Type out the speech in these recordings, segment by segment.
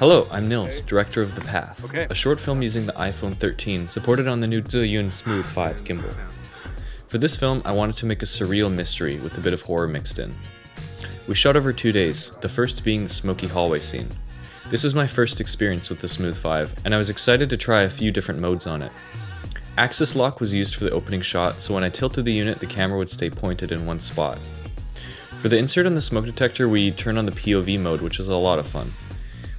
Hello, I'm Nils, director of The Path, a short film using the iPhone 13 supported on the new Zhiyun Smooth 5 gimbal. For this film, I wanted to make a surreal mystery with a bit of horror mixed in. We shot over 2 days, the first being the smoky hallway scene. This was my first experience with the Smooth 5, and I was excited to try a few different modes on it. Axis lock was used for the opening shot, so when I tilted the unit, the camera would stay pointed in one spot. For the insert on the smoke detector, we turned on the POV mode, which was a lot of fun.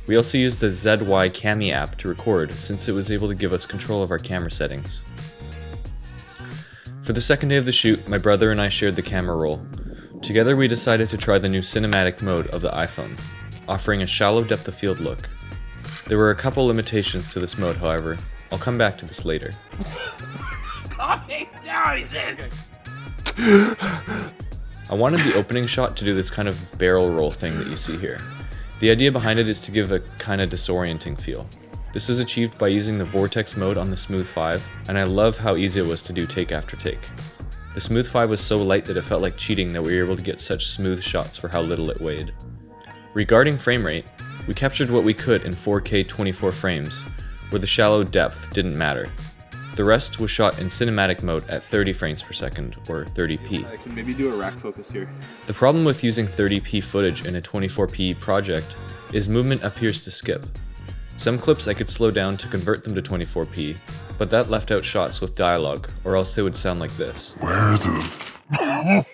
We also used the ZY Cami app to record, since it was able to give us control of our camera settings. For the second day of the shoot, my brother and I shared the camera roll. Together we decided to try the new cinematic mode of the iPhone, offering a shallow depth of field look. There were a couple limitations to this mode, however. I'll come back to this later. I wanted the opening shot to do this kind of barrel roll thing that you see here. The idea behind it is to give a kind of disorienting feel. This is achieved by using the Vortex mode on the Smooth 5, and I love how easy it was to do take after take. The Smooth 5 was so light that it felt like cheating that we were able to get such smooth shots for how little it weighed. Regarding frame rate, we captured what we could in 4K 24 frames, where the shallow depth didn't matter. The rest was shot in cinematic mode at 30 frames per second, or 30p. I can maybe do a rack focus here. The problem with using 30p footage in a 24p project is movement appears to skip. Some clips I could slow down to convert them to 24p, but that left out shots with dialogue, or else they would sound like this. The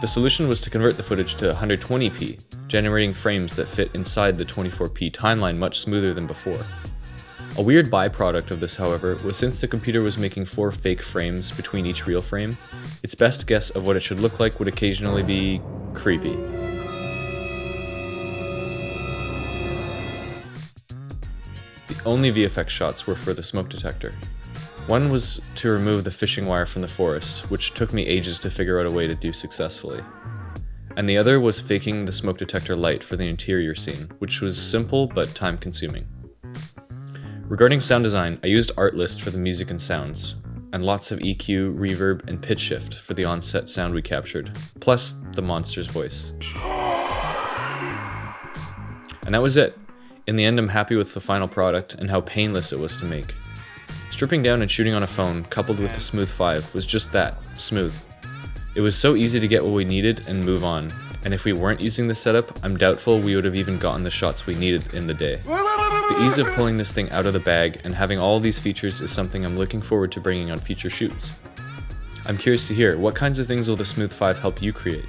solution was to convert the footage to 120p, generating frames that fit inside the 24p timeline much smoother than before. A weird byproduct of this, however, was since the computer was making 4 fake frames between each real frame, its best guess of what it should look like would occasionally be creepy. The only VFX shots were for the smoke detector. One was to remove the fishing wire from the forest, which took me ages to figure out a way to do successfully. And the other was faking the smoke detector light for the interior scene, which was simple but time-consuming. Regarding sound design, I used Artlist for the music and sounds, and lots of EQ, reverb, and pitch shift for the on-set sound we captured, plus the monster's voice. And that was it. In the end, I'm happy with the final product and how painless it was to make. Stripping down and shooting on a phone, coupled with the Smooth 5, was just that, smooth. It was so easy to get what we needed and move on, and if we weren't using this setup, I'm doubtful we would have even gotten the shots we needed in the day. The ease of pulling this thing out of the bag and having all these features is something I'm looking forward to bringing on future shoots. I'm curious to hear, what kinds of things will the Smooth 5 help you create?